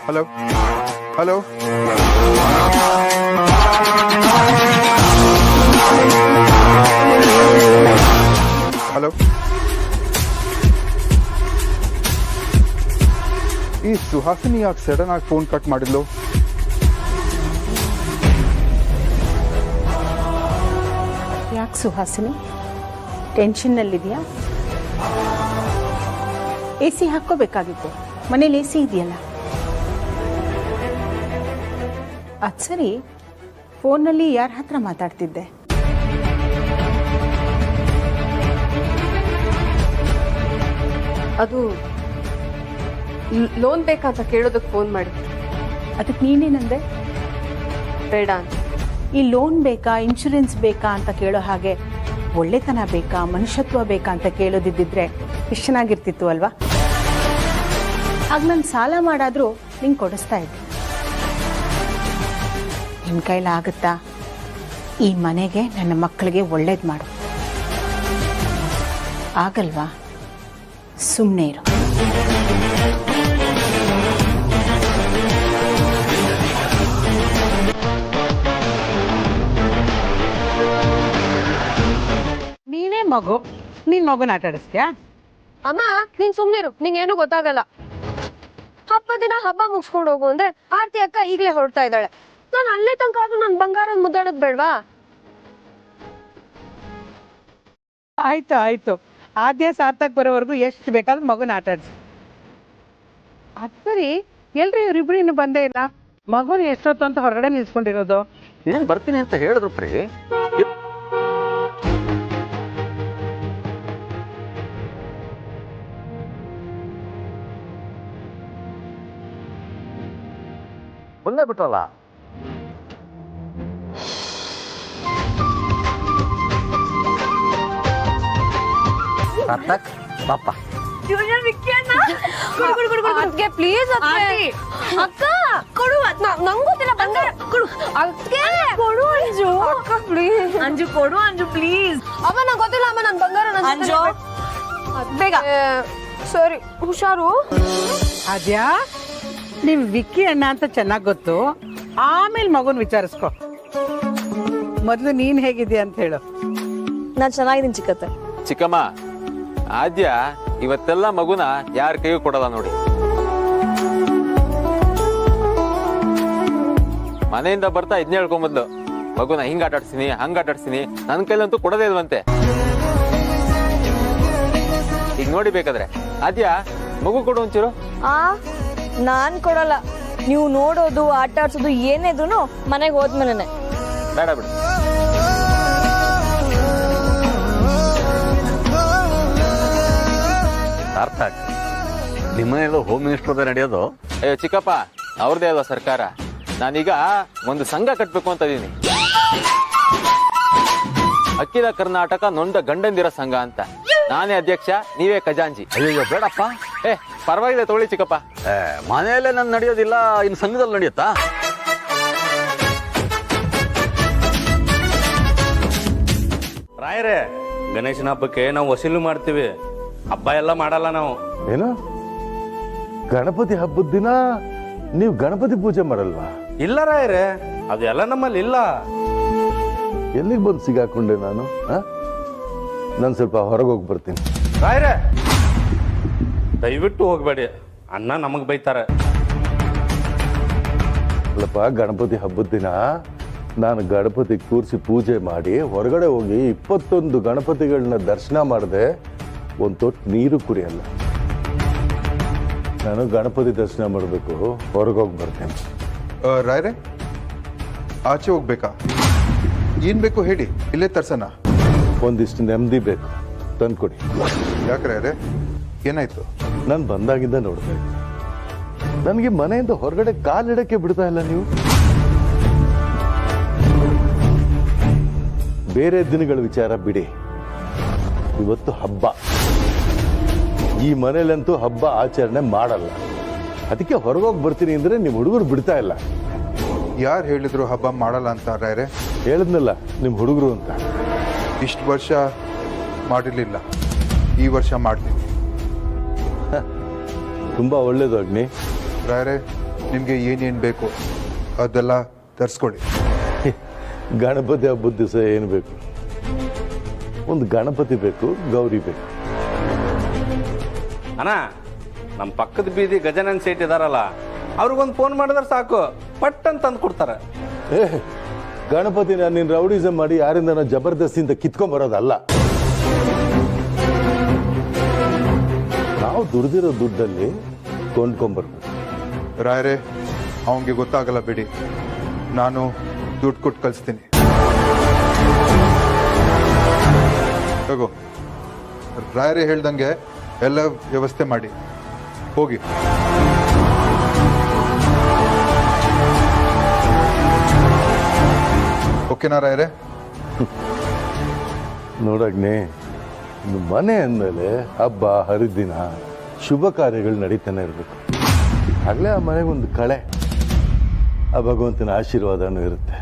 Hello hello hello. ಈ ಸುಹಾಸಿನಿ ಯಾಕೆ sudden ಆಗಿ ಫೋನ್ ಕಟ್ ಮಾಡಿದ್ಲು? ಯಾಕೆ ಸುಹಾಸಿನಿ ಟೆನ್ಷನ್ನಲ್ಲಿದೆಯಾ? ಎ ಸಿ ಹಾಕ್ಕೋಬೇಕಾಗಿತ್ತು, ಮನೇಲಿ ಎ ಸಿ ಇದೆಯಲ್ಲ. ಅದು ಸರಿ, ಫೋನ್ನಲ್ಲಿ ಯಾರ ಹತ್ರ ಮಾತಾಡ್ತಿದ್ದೆ? ಅದು ಲೋನ್ ಬೇಕಂತ ಕೇಳೋದಕ್ಕೆ ಫೋನ್ ಮಾಡಿ. ಅದಕ್ಕೆ ನೀನೇನಂದೆ? ಬೇಡ ಅಂತ. ಈ ಲೋನ್ ಬೇಕಾ, ಇನ್ಶೂರೆನ್ಸ್ ಬೇಕಾ ಅಂತ ಕೇಳೋ ಹಾಗೆ ಒಳ್ಳೆತನ ಬೇಕಾ, ಮನುಷ್ಯತ್ವ ಬೇಕಾ ಅಂತ ಕೇಳೋದಿದ್ದಿದ್ರೆ ಎಷ್ಟು ಚೆನ್ನಾಗಿರ್ತಿತ್ತು ಅಲ್ವಾ? ಆಗ ನಾನು ಸಾಲ ಮಾಡಾದರೂ ನಿಂಗೆ ಕೊಡಿಸ್ತಾ ಇದ್ದೆ. ನಿನ್ನ ಕೈಲಾಗುತ್ತಾ? ಈ ಮನೆಗೆ, ನನ್ನ ಮಕ್ಕಳಿಗೆ ಒಳ್ಳೇದು ಮಾಡು. ಆಗಲ್ವಾ? ಸುಮ್ಮನೆ ಇರು. ನೀನೇ ಮಗು, ನೀನ್ ಮಗುನ ಆಟ ಆಡಿಸ್ತೀಯಾ? ಅಮ್ಮ ನೀನ್ ಸುಮ್ನಿರು, ನಿಂಗೇನು ಗೊತ್ತಾಗಲ್ಲ. ಹಬ್ಬ ದಿನ ಹಬ್ಬ ಮುಗಿಸ್ಕೊಂಡು ಹೋಗು ಅಂದ್ರೆ ಆರ್ತಿ ಅಕ್ಕ ಈಗ್ಲೇ ಹೊರಡ್ತಾ ಇದ್ದಾಳೆ. ನಾನು ಅಲ್ಲೇ ತನಕ ಆದ್ರೂ ನನ್ ಬಂಗಾರ ಮುದ್ದಾಡೋದ್ ಬೇಡ್ವಾ? ಆಯ್ತು ಆಯ್ತು, ಆದ್ಯ ಸಾರ್ಥಕ್ ಬರೋವರೆಗೂ ಎಷ್ಟು ಬೇಕಾದ್ರೂ ಮಗುನ ಆಟ ಆಡಿಸಿ. ಅದ್ ಸರಿ, ಎಲ್ರಿ ಇವ್ರಿಬ್ರು ಇನ್ನು ಬಂದೇ ಇಲ್ಲ. ಮಗುನ ಎಷ್ಟೊತ್ತು ಅಂತ ಹೊರಗಡೆ ನಿಲ್ಸ್ಕೊಂಡಿರೋದು? ಏನ್ ಬರ್ತೀನಿ ಅಂತ ಹೇಳಿದ್ರು ಪ್ರೀ. ಬಂದೇ ಬಿಟ್ರಲ್ಲ. ಸಾರ್ಥಕ್ ಪಾಪ ಪ್ಲೀಸ್ ಅಕ್ಕ ಕೊಡು, ನಂಗೆ ಗೊತ್ತಿಲ್ಲ ಬಂಗಾರ ಕೊಡು. ಕೊಡು ಅಂಜು, ಅಕ್ಕ ಪ್ಲೀಸ್. ಅಂಜು ಕೊಡು ಅಂಜು ಪ್ಲೀಸ್. ಅಮ್ಮ ನಂಗೆ ಗೊತ್ತಿಲ್ಲ ಅಮ್ಮ, ನನ್ ಬಂಗಾರ ಅಂಜು ಬೇಗ. ಸರಿ ಹುಷಾರು. ಆದ್ಯ, ನಿಮ್ ವಿಕ್ಕಿ ಅಣ್ಣ ಅಂತ ಚೆನ್ನಾಗ್ ಗೊತ್ತು, ಆಮೇಲೆ ಮಗುನ್ ವಿಚಾರಿಸ್ಕೊ. ಮೊದ್ಲು ನೀನ್ ಹೇಗಿದ್ಯಾ ಅಂತ ಹೇಳು. ನಾನ್ ಚೆನ್ನಾಗಿದ್ದೀನಿ ಚಿಕ್ಕತ್ತೆ. ಚಿಕ್ಕಮ್ಮ, ಆದ್ಯ ಇವತ್ತೆಲ್ಲ ಮಗುನ ಯಾರ ಕೈಗೂ ಕೊಡಲ್ಲ ನೋಡಿ. ಮನೆಯಿಂದ ಬರ್ತಾ ಇದನ್ನ ಹೇಳ್ಕೊಂಬಂದ್ಲು, ಮಗುನ ಹಿಂಗ್ ಆಟ ಆಡ್ತೀನಿ, ಹಂಗ ಆಟ ಆಡ್ತೀನಿ, ನನ್ ಕೈಲಂತೂ ಕೊಡೋದೇ ಇಲ್ವಂತೆ. ಈಗ ನೋಡಿ ಬೇಕಾದ್ರೆ ಆದ್ಯ ಮಗು ಕೊಡು ಒಂಚೂರು. ನಾನ್ ಕೊಡಲ್ಲ. ನೀವು ನೋಡೋದು, ಆಟ ಆಡ್ಸೋದು ಏನೇ ಇದ್ರು ಮನೆಗೆ ಹೋದ್ಮೇಲೆ. ಬೇಡ ಬಿಡು. ಸಾರ್ಥಕ್, ನಿಮ್ಮನೆಯಲ್ಲೂ ಹೋಮ್ ಮಿನಿಸ್ಟರ್ ನಡೆಯೋದು? ಅಯ್ಯೋ ಚಿಕ್ಕಪ್ಪ, ಅವ್ರದೇ ಅಲ್ವಾ ಸರ್ಕಾರ. ನಾನೀಗ ಒಂದು ಸಂಘ ಕಟ್ಬೇಕು ಅಂತ ಇದೀನಿ. ಅಖಿಲ ಕರ್ನಾಟಕ ನೊಂದ ಗಂಡಂದಿರ ಸಂಘ ಅಂತ. ನಾನೇ ಅಧ್ಯಕ್ಷ, ನೀವೇ ಖಜಾಂಜಿ. ಅಯ್ಯೋ ಬೇಡಪ್ಪ. ಪರವಾಗಿಲ್ಲ ತಗೊಳ್ಳಿ ಚಿಕ್ಕಪ್ಪ. ಮನೆಯಲ್ಲೇ ನನ್ ನಡೆಯೋದಿಲ್ಲ, ಇನ್ನು ಸಂಘದಲ್ಲಿ ನಡೆಯುತ್ತಾ? ರಾಯರೇ, ಗಣೇಶನ ಹಬ್ಬಕ್ಕೆ ನಾವು ವಸೂಲು ಮಾಡ್ತೀವಿ, ಹಬ್ಬ ಎಲ್ಲ ಮಾಡಲ್ಲ ನಾವು. ಏನು, ಗಣಪತಿ ಹಬ್ಬದ ದಿನ ನೀವು ಗಣಪತಿ ಪೂಜೆ ಮಾಡಲ್ವಾ? ಇಲ್ಲ ರಾಯರೇ, ಅದೆಲ್ಲ ನಮ್ಮಲ್ಲಿ ಇಲ್ಲ. ಎಲ್ಲಿಗೆ ಬಂದು ಸಿಗಾಕೊಂಡೆ ನಾನು? ನಾನು ಸ್ವಲ್ಪ ಹೊರಗೆ ಹೋಗಿ ಬರ್ತೀನಿ. ರಾಯರೇ ದಯವಿಟ್ಟು ಹೋಗ್ಬೇಡಿ, ಅಣ್ಣ ನಮಗ್ ಬೈತಾರೆ. ಅಲ್ಲಪ್ಪ, ಗಣಪತಿ ಹಬ್ಬದ ದಿನ ನಾನು ಗಣಪತಿ ಕೂರಿಸಿ ಪೂಜೆ ಮಾಡಿ ಹೊರಗಡೆ ಹೋಗಿ 21 ಗಣಪತಿಗಳನ್ನ ದರ್ಶನ ಮಾಡಿದೆ, ಒಂದು ತೊಟ್ಟು ನೀರು ಕುಡಿಯಲ್ಲ. ನಾನು ಗಣಪತಿ ದರ್ಶನ ಮಾಡಬೇಕು, ಹೊರಗೆ ಹೋಗಿ ಬರ್ತೇನೆ. ರಾಯ್ರೆ, ಆಚೆ ಹೋಗ್ಬೇಕಾ? ಏನ್ ಬೇಕು ಹೇಳಿ, ಇಲ್ಲೇ ತರ್ಸನ. ಒಂದಿಷ್ಟು ನೆಮ್ಮದಿ ಬೇಕು, ತಂದ್ಕೊಡಿ. ಯಾಕೆ ರಾಯ್ರೆ, ಏನಾಯ್ತು? ನಾನು ಬಂದಾಗಿಂದ ನೋಡ್ತಾ ಇದ್ದೆ, ನನಗೆ ಮನೆಯಿಂದ ಹೊರಗಡೆ ಕಾಲಿಡಕ್ಕೆ ಬಿಡ್ತಾ ಇಲ್ಲ ನೀವು. ಬೇರೆ ದಿನಗಳ ವಿಚಾರ ಬಿಡಿ, ಇವತ್ತು ಹಬ್ಬ. ಈ ಮನೇಲಂತೂ ಹಬ್ಬ ಆಚರಣೆ ಮಾಡಲ್ಲ. ಅದಕ್ಕೆ ಹೊರಗೋಗಿ ಬರ್ತೀನಿ ಅಂದ್ರೆ ನಿಮ್ಮ ಹುಡುಗರು ಬಿಡ್ತಾ ಇಲ್ಲ. ಯಾರು ಹೇಳಿದ್ರು ಹಬ್ಬ ಮಾಡಲ್ಲ ಅಂತ ರಾಯ್ರೆ? ಹೇಳಿದ್ನಲ್ಲ ನಿಮ್ಮ ಹುಡುಗರು ಅಂತ. ಇಷ್ಟು ವರ್ಷ ಮಾಡಿರ್ಲಿಲ್ಲ, ಈ ವರ್ಷ ಮಾಡ್ತೀನಿ. ತುಂಬಾ ಒಳ್ಳೇದು ಅಗ್ನಿ. ರಾಯ್ರೆ, ನಿಮಗೆ ಏನೇನು ಬೇಕು ಅದೆಲ್ಲ ತರಿಸ್ಕೊಳ್ಳಿ. ಗಣಪತಿ ಹಬ್ಬದ ದಿವಸ ಏನು ಬೇಕು? ಒಂದು ಗಣಪತಿ ಬೇಕು, ಗೌರಿ ಬೇಕು. ಅಣ್ಣ ನಮ್ಮ ಪಕ್ಕದ ಬೀದಿ ಗಜನನ್ ಸೇಟ್ ಇದಾರಲ್ಲ, ಅವ್ರಿಗೊಂದು ಫೋನ್ ಮಾಡಿದ್ರೆ ಸಾಕು, ಪಟ್ ಅಂತ ತಂದು ಕೊಡ್ತಾರೆ. ಗಣಪತಿನ ನೀನು ರೌಡಿಸಮ್ ಮಾಡಿ ಯಾರಿಂದ ಜಬರ್ದಸ್ತಿಯಿಂದ ಕಿತ್ಕೊಂಬರೋದಲ್ಲ. ನಾವು ದುಡ್ದಿರೋ ದುಡ್ಡಲ್ಲಿ ಕೊಂಡ್ಕೊಂಬರ್ಬೇಕು. ರಾಯರೇ, ಅವನಿಗೆ ಗೊತ್ತಾಗಲ್ಲ ಬಿಡಿ, ನಾನು ದುಡ್ಡು ಕೊಟ್ಟು ಕಳಿಸ್ತೀನಿ. ತಗೋ, ರಾಯರೇ ಹೇಳ್ದಂಗೆ ಎಲ್ಲ ವ್ಯವಸ್ಥೆ ಮಾಡಿ ಹೋಗಿ. ಓಕೆನಾ ರಾಯರೇ? ನೋಡಗ್ನೆ, ಮನೆ ಅಂದಮೇಲೆ ಹಬ್ಬ ಹರಿದಿನ ಶುಭ ಕಾರ್ಯಗಳು ನಡೀತಾನೆ ಇರಬೇಕು. ಆಗಲೇ ಆ ಮನೆಗೊಂದು ಕಳೆ, ಆ ಭಗವಂತನ ಆಶೀರ್ವಾದನೂ ಇರುತ್ತೆ.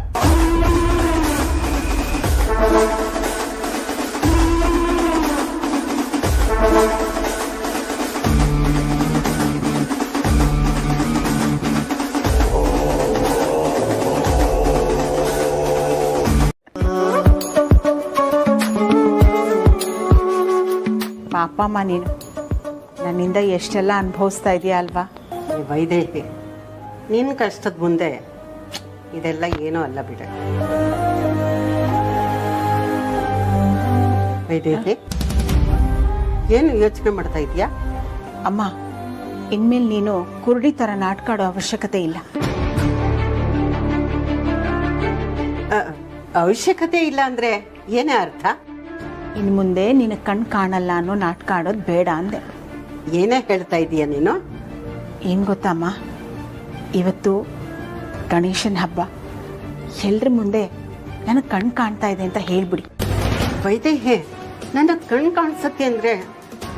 ಪಾಪ ಅಮ್ಮ, ನೀನು ನನ್ನಿಂದ ಎಷ್ಟೆಲ್ಲ ಅನುಭವಿಸ್ತಾ ಇದೆಯಾ ಅಲ್ವಾ? ವೈದೇಹಿ, ನಿನ್ನ ಕಷ್ಟದ ಮುಂದೆ ಇದೆಲ್ಲ ಏನೂ ಅಲ್ಲ ಬಿಡ. ವೈದೇಹಿ, ಏನು ಯೋಚನೆ ಮಾಡ್ತಾ ಇದೀಯಾ? ಅಮ್ಮ, ಇನ್ಮೇಲೆ ನೀನು ಕುರುಡಿ ಥರ ನಾಟಕ ಆಡೋ ಅವಶ್ಯಕತೆ ಇಲ್ಲ. ಅವಶ್ಯಕತೆ ಇಲ್ಲ ಅಂದ್ರೆ ಏನೇ ಅರ್ಥ? ಇನ್ನು ಮುಂದೆ ನಿನ್ನ ಕಣ್ ಕಾಣಲ್ಲ ಅನ್ನೋ ನಾಟಕ ಆಡೋದು ಬೇಡ ಅಂದೆ. ಏನೇ ಹೇಳ್ತಾ ಇದೀಯ ನೀನು? ಏನು ಗೊತ್ತಮ್ಮ, ಇವತ್ತು ಗಣೇಶನ ಹಬ್ಬ, ಎಲ್ರ ಮುಂದೆ ನನಗೆ ಕಣ್ ಕಾಣ್ತಾ ಇದೆ ಅಂತ ಹೇಳ್ಬಿಡಿ. ವೈದೇಹಿ, ನನ್ನ ಕಣ್ ಕಾಣಿಸತ್ತೆ ಅಂದ್ರೆ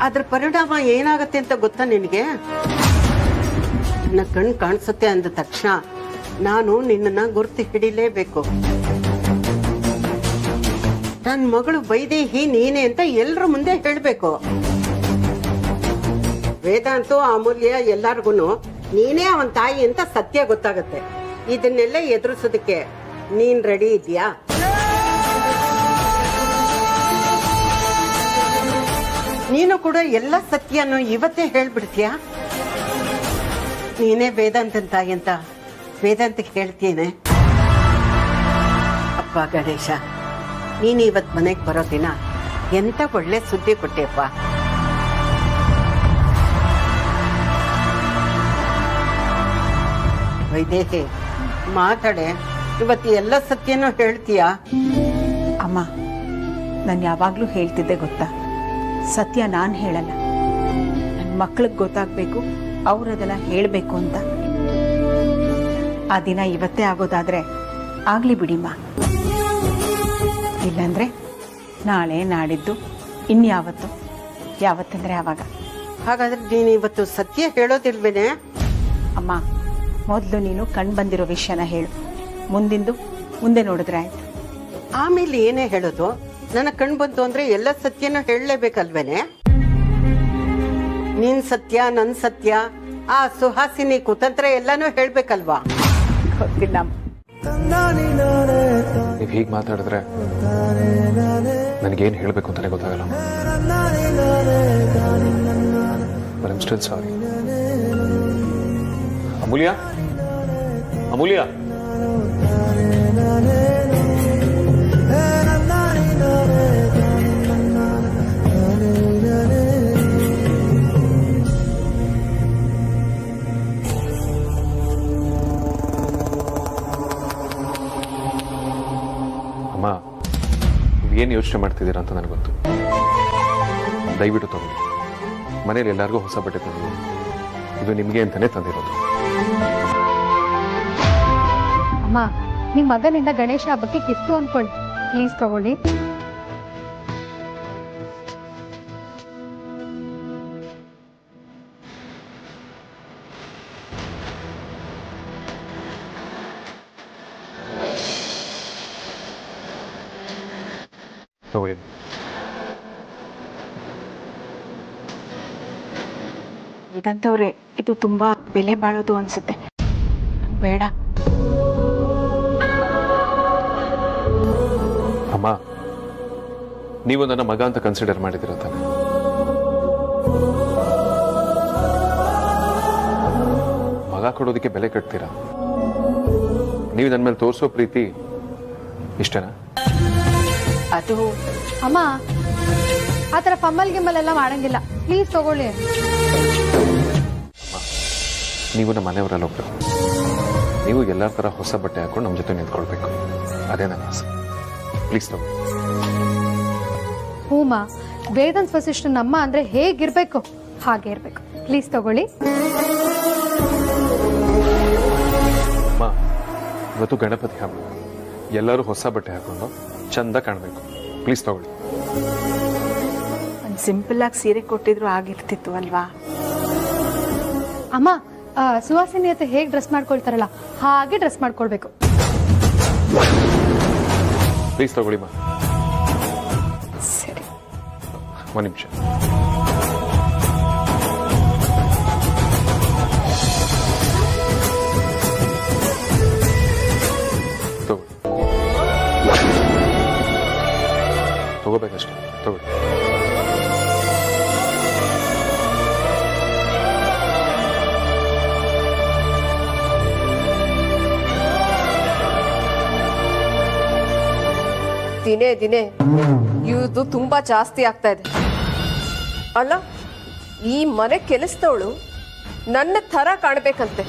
ಅದ್ರ ಪರಿಣಾಮ ಏನಾಗತ್ತೆ ಅಂತ ಗೊತ್ತಾ ನಿನಗೆ? ನನ್ನ ಕಣ್ ಕಾಣಿಸುತ್ತೆ ಅಂದ ತಕ್ಷಣ ನಾನು ನಿನ್ನನ್ನ ಗುರ್ತು ಹಿಡಿಲೇಬೇಕು. ನನ್ನ ಮಗಳು ವೈದೇಹಿ ನೀನೆ ಅಂತ ಎಲ್ಲರ ಮುಂದೆ ಹೇಳ್ಬೇಕು. ವೇದಾಂತು, ಅಮೂಲ್ಯ ಎಲ್ಲಾರ್ಗು ನೀನೇ ಅವನ ತಾಯಿ ಅಂತ ಸತ್ಯ ಗೊತ್ತಾಗತ್ತೆ. ಇದನ್ನೆಲ್ಲ ಎದುರಿಸೋದಕ್ಕೆ ನೀನ್ ರೆಡಿ ಇದೆಯಾ? ನೀನು ಕೂಡ ಎಲ್ಲ ಸತ್ಯನು ಇವತ್ತೇ ಹೇಳ್ಬಿಡ್ತೀಯಾ? ನೀನೇ ವೇದಾಂತನ ತಾಯಿ ಅಂತ ವೇದಾಂತಕ್ಕೆ ಹೇಳ್ತೀನಿ. ಅಪ್ಪ ಗಣೇಶ, ನೀನು ಇವತ್ತು ಮನೆಗೆ ಬರೋ ದಿನ ಎಂತ ಒಳ್ಳೆ ಸುದ್ದಿ ಕೊಟ್ಟೆಪ್ಪ. ವೈದೇಹಿ, ಮಾತಾಡೆ, ಇವತ್ತು ಎಲ್ಲ ಸತ್ಯನೂ ಹೇಳ್ತೀಯಾ? ಅಮ್ಮ, ನಾನು ಯಾವಾಗಲೂ ಹೇಳ್ತಿದ್ದೆ ಗೊತ್ತಾ, ಸತ್ಯ ನಾನು ಹೇಳಲ್ಲ, ನನ್ನ ಮಕ್ಳಿಗೆ ಗೊತ್ತಾಗಬೇಕು, ಅವ್ರು ಅದನ್ನು ಹೇಳಬೇಕು ಅಂತ. ಆ ದಿನ ಇವತ್ತೇ ಆಗೋದಾದ್ರೆ ಆಗಲಿ ಬಿಡಿಮ್ಮ, ಇಲ್ಲಾಂದ್ರೆ ನಾಳೆ ನಾಡಿದ್ದು ಇನ್ಯಾವತ್ತು, ಯಾವತ್ತಂದ್ರೆ ಆವಾಗ. ಹಾಗಾದ್ರೆ ನೀನು ಇವತ್ತು ಸತ್ಯ ಹೇಳೋದಿಲ್ವೇನೆ? ಅಮ್ಮ, ಮೊದಲು ನೀನು ಕಣ್ ಬಂದಿರೋ ವಿಷಯನ ಹೇಳು, ಮುಂದಿಂದು ಮುಂದೆ ನೋಡಿದ್ರೆ ಆಯ್ತು. ಆಮೇಲೆ ಏನೇ ಹೇಳೋದು? ನನ್ನ ಕಣ್ ಬಂತು ಅಂದ್ರೆ ಎಲ್ಲ ಸತ್ಯನ ಹೇಳಲೇಬೇಕಲ್ವೇನೆ? ನಿನ್ ಸತ್ಯ, ನನ್ ಸತ್ಯ, ಆ ಸುಹಾಸಿನಿ ಕುತಂತ್ರ ಎಲ್ಲಾನು ಹೇಳ್ಬೇಕಲ್ವಾ? ಗೊತ್ತಿಲ್ಲ. ನೀವು ಹೀಗೆ ಮಾತಾಡಿದ್ರೆ ನನಗೇನು ಹೇಳಬೇಕು ಅಂತಾನೆ ಗೊತ್ತಾಗಲ್ಲ. ಬಟ್ ಐ ಆಮ್ ಸ್ಟಿಲ್ ಸಾರಿ. ಅಮೂಲ್ಯ, ಅಮೂಲ್ಯ, ಅಮ್ಮ, ನೀವೇನು ಯೋಚನೆ ಮಾಡ್ತಿದ್ದೀರಾ ಅಂತ ನನಗೆ ಗೊತ್ತು. ದಯವಿಟ್ಟು ತಗೊಳ್ಳಿ. ಮನೇಲಿ ಎಲ್ಲರಿಗೂ ಹೊಸ ಬಟ್ಟೆ ತಂದು, ಇದು ನಿಮಗೆ ಅಂತಾನೆ ತಂದಿರೋದು. ಅಮ್ಮ, ನಿಮ್ಮ ಮಗನಿಂದ ಗಣೇಶ ಹಬ್ಬಕ್ಕೆ ಗಿಫ್ಟು ಅನ್ಕೊಳ್ಳಿ, ಪ್ಲೀಸ್ ತಗೊಳ್ಳಿ. ತಗೊಳ್ಳಿ. ಇದಂತವ್ರೆ, ಇದು ತುಂಬಾ ಬೆಲೆ ಬಾಳೋದು ಅನ್ಸುತ್ತೆ. ಬೇಡ. ಅಮ್ಮ, ನೀವು ನನ್ನ ಮಗ ಅಂತ ಕನ್ಸಿಡರ್ ಮಾಡಿದಿರ ತಾನೆ? ಮಗ ಕೊಡೋದಕ್ಕೆ ಬೆಲೆ ಕಟ್ತೀರಾ? ನೀವು ನನ್ನ ಮೇಲೆ ತೋರಿಸೋ ಪ್ರೀತಿ ಇಷ್ಟನಾ? ಅದು ಅಮ್ಮ ಆ ಥರ ಫಮ್ಮಲ್ ಗಿಮ್ಮಲ್ ಎಲ್ಲ ಮಾಡಂಗಿಲ್ಲ, ಪ್ಲೀಸ್ ತಗೊಳ್ಳಿ. ನೀವು ನಮ್ಮ ಮನೆಯವರಲ್ಲಿ ಒಬ್ರು. ನೀವು ಎಲ್ಲರ ಥರ ಹೊಸ ಬಟ್ಟೆ ಹಾಕೊಂಡು ನಮ್ಮ ಜೊತೆ ನಿಂತ್ಕೊಳ್ಬೇಕು, ಅದೇ ನನ್ನ ಆಸೆ. ಪ್ಲೀಸ್ ತಗೊಳ್ಳಿ. ಹೂಮಾ, ವೇದಾಂತ್ ವಸಿಷ್ಠ ನಮ್ಮ ಅಂದ್ರೆ ಹೇಗಿರ್ಬೇಕು ಹಾಗೆ ಇರ್ಬೇಕು. ಪ್ಲೀಸ್ ತಗೊಳ್ಳಿ. ಅಮ್ಮ, ಇವತ್ತು ಗಣಪತಿ ಹಬ್ಬ, ಎಲ್ಲರೂ ಹೊಸ ಬಟ್ಟೆ ಹಾಕೊಂಡು ಚಂದ ಕಾಣಬೇಕು. ಪ್ಲೀಸ್ ತಗೊಳ್ಳಿ. ಒಂದು ಸಿಂಪಲ್ ಆಗಿ ಸೀರೆ ಕೊಟ್ಟಿದ್ರು ಆಗಿರ್ತಿತ್ತು ಅಲ್ವಾ? ಅಮ್ಮ, ಸುವಾಸಿನಿ ಹತ್ರ ಹೇಗೆ ಡ್ರೆಸ್ ಮಾಡ್ಕೊಳ್ತಾರಲ್ಲ ಹಾಗೆ ಡ್ರೆಸ್ ಮಾಡ್ಕೊಳ್ಬೇಕು. ಪ್ಲೀಸ್ ತಗೊಳ್ಳಿ ಮಾ. ಸರಿ. ಒಂದು ನಿಮಿಷ. ತಗೋಬೇಕಷ್ಟೇ, ತಗೊಳ್ಳಿ. ದಿನೇ ದಿನೇ ಇವ್ದು ತುಂಬಾ ಜಾಸ್ತಿ ಆಗ್ತಾ ಇದೆ. ಅಲ್ಲ, ಈ ಮನೆ ಕೆಲಸದವಳು ನನ್ನ ಥರ ಕಾಣ್ಬೇಕಂತೆ.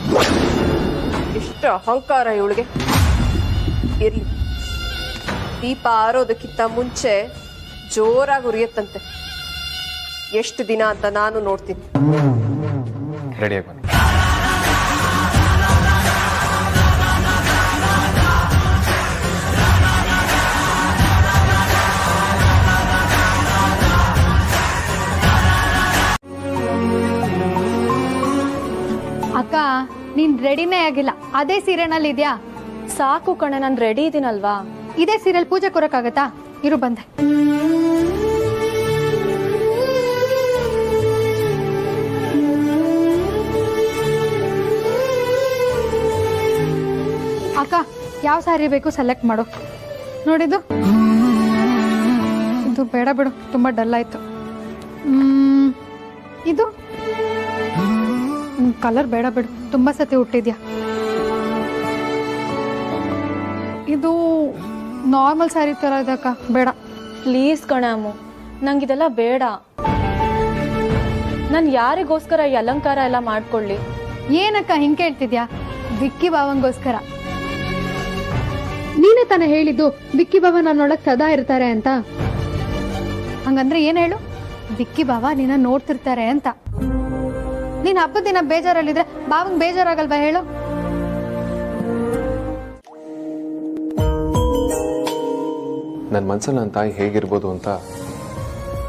ಎಷ್ಟು ಅಹಂಕಾರ ಇವಳಿಗೆ. ಇರ್ಲಿ, ದೀಪ ಆರೋದಕ್ಕಿಂತ ಮುಂಚೆ ಜೋರಾಗಿ ಉರಿಯತ್ತಂತೆ. ಎಷ್ಟು ದಿನ ಅಂತ ನಾನು ನೋಡ್ತೀನಿ. ರೆಡಿಯಾಗಿ ಬನ್ನಿ. ಅಕ್ಕ, ನೀನ್ ರೆಡಿನೇ ಆಗಿಲ್ಲ, ಅದೇ ಸೀರೆನಲ್ಲಿ ಇದ್ಯಾ? ಸಾಕು ಕಣೆ, ನಾನು ರೆಡಿ ಇದೀನಲ್ವಾ. ಇದೇ ಸೀರೆಲ್ ಪೂಜೆ ಕೊರಕ್ಕಾಗತ್ತಾ? ಇರು ಬಂದೆ. ಅಕ್ಕ, ಯಾವ ಸಾರಿ ಬೇಕು ಸೆಲೆಕ್ಟ್ ಮಾಡು. ನೋಡಿದ್ದು ಇದು ಬೇಡ ಬಿಡು, ತುಂಬಾ ಡಲ್ ಆಯ್ತು. ಇದು ಕಲರ್ ಬೇಡ ಬಿಡು, ತುಂಬಾ ಸತಿ ಹುಟ್ಟಿದ್ಯಾ. ಇದು ನಾರ್ಮಲ್ ಸ್ಯಾರಿ ತರ ಇದೆ ಅಕ್ಕ, ಬೇಡ. ಪ್ಲೀಸ್ ಕಣಮ್ಮು, ನಂಗಿದೆಲ್ಲ ಬೇಡ. ನಾನು ಯಾರಿಗೋಸ್ಕರ ಈ ಅಲಂಕಾರ ಎಲ್ಲ ಮಾಡ್ಕೊಳ್ಳಿ? ಏನಕ್ಕ ಹಿಂಗೆ ಕೇಳ್ತಿದ್ಯಾ? ವಿಕ್ಕಿ ಬಾವಂಗೋಸ್ಕರ. ನೀನೇ ತಾನೇ ಹೇಳಿದ್ದು ವಿಕ್ಕಿ ಬಾವ ನನ್ನೊಳಗ್ ಸದಾ ಇರ್ತಾರೆ ಅಂತ. ಹಂಗಂದ್ರೆ ಏನ್ ಹೇಳು? ವಿಕ್ಕಿ ಬಾವ ನಿನ್ನ ನೋಡ್ತಿರ್ತಾರೆ ಅಂತ. ನೀನ್ ಹಬ್ಬದ ದಿನ ಬೇಜಾರಲ್ಲಿದ್ರೆ ಬಾವಂಗ್ ಬೇಜಾರಾಗಲ್ವಾ ಹೇಳು? ನನ್ನ ಮನಸ್ಸಲ್ಲಿ ನನ್ನ ತಾಯಿ ಹೇಗಿರ್ಬೋದು ಅಂತ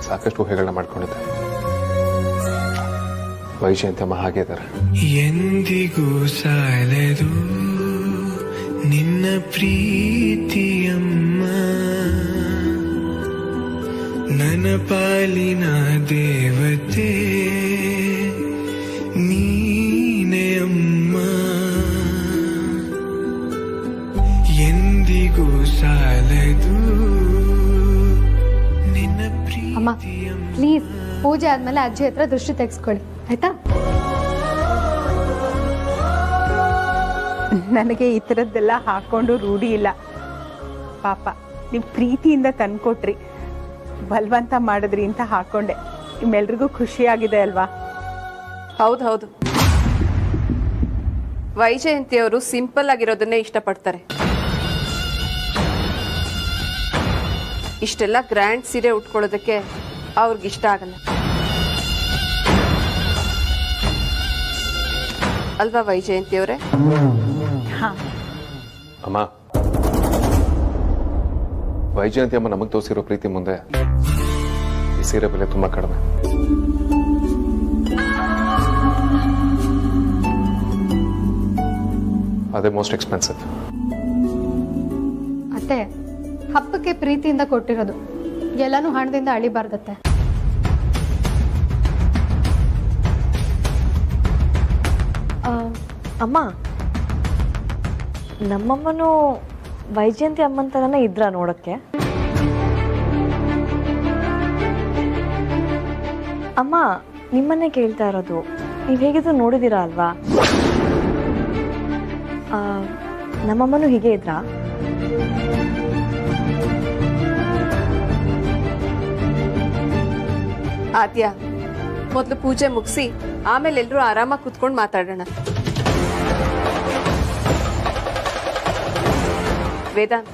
ಸಾಕಷ್ಟು ಊಹೆಗಳನ್ನ ಮಾಡ್ಕೊಂಡಿದ್ದೆ. ವೈಜಯಂತಮ್ಮ ಹಾಗೆ ಇದ್ದಾರೆ. ಎಂದಿಗೂ ಸಾಲದು ನಿನ್ನ ಪ್ರೀತಿಯಮ್ಮ, ನನ್ನ ಪಾಲಿನ ದೇವತೆ ನೀನೇ ಅಮ್ಮ. ಎಂದಿಗೂ ಸಾಲದು ನಿನ್ನ ಅಮ್ಮ ಪ್ರೀತಿಯಮ್ಮ. ಪ್ಲೀಸ್, ಪೂಜೆ ಆದ್ಮೇಲೆ ಅಜ್ಜಿ ಹತ್ರ ದೃಷ್ಟಿ ತೆಗೆಸ್ಕೊಳ್ಳಿ ಆಯ್ತಾ? ನನಗೆ ಈ ಥರದ್ದೆಲ್ಲ ಹಾಕೊಂಡು ರೂಢಿ ಇಲ್ಲ. ಪಾಪ ನೀವು ಪ್ರೀತಿಯಿಂದ ತಂದ್ಕೊಟ್ರಿ, ಬಲವಂತ ಮಾಡಿದ್ರಿ ಅಂತ ಹಾಕೊಂಡೆ. ನಿಮ್ಮೆಲ್ರಿಗೂ ಖುಷಿಯಾಗಿದೆ ಅಲ್ವಾ? ಹೌದು, ವೈಜಯಂತಿಯವರು ಸಿಂಪಲ್ ಆಗಿರೋದನ್ನೇ ಇಷ್ಟಪಡ್ತಾರೆ. ಇಷ್ಟೆಲ್ಲ ಗ್ರ್ಯಾಂಡ್ ಸೀರೆ ಉಟ್ಕೊಳ್ಳೋದಕ್ಕೆ ಅವ್ರಿಗಿಷ್ಟ ಆಗಲ್ಲ ಅಲ್ವಾ ವೈಜಯಂತಿಯವರೇ? ಅಮ್ಮ, ವೈಜಯಂತಿ ಅಮ್ಮ ನಮಗೆ ತೋರಿಸಿರೋ ಪ್ರೀತಿ ಮುಂದೆ ಈ ಸೀರೆ ಬೆಲೆ ತುಂಬಾ ಕಡಿಮೆ. ಅದೇ ಮೋಸ್ಟ್ ಎಕ್ಸ್ಪೆನ್ಸಿವ್. ಅತ್ತೆ, ಹಬ್ಬಕ್ಕೆ ಪ್ರೀತಿಯಿಂದ ಕೊಟ್ಟಿರೋದು, ಎಲ್ಲಾನು ಹಣದಿಂದ ಅಳಿಬಾರ್ದತ್ತೆ. ಅಮ್ಮ, ನಮ್ಮಮ್ಮನೂ ವೈಜಯಂತಿ ಅಮ್ಮನ ಥರನೇ ಇದ್ರಾ ನೋಡೋಕ್ಕೆ? ಅಮ್ಮ ನಿಮ್ಮನ್ನೇ ಕೇಳ್ತಾ ಇರೋದು, ನೀವು ಹೇಗಿದ್ರು ನೋಡಿದ್ದೀರಾ ಅಲ್ವಾ? ನಮ್ಮಮ್ಮನೂ ಹೀಗೆ ಇದ್ರಾ? ಆದ್ಯ, ಮೊದಲು ಪೂಜೆ ಮುಗಿಸಿ ಆಮೇಲೆ ಎಲ್ಲರೂ ಆರಾಮಾಗಿ ಕುತ್ಕೊಂಡು ಮಾತಾಡೋಣ. ವೇದಾಂತ್,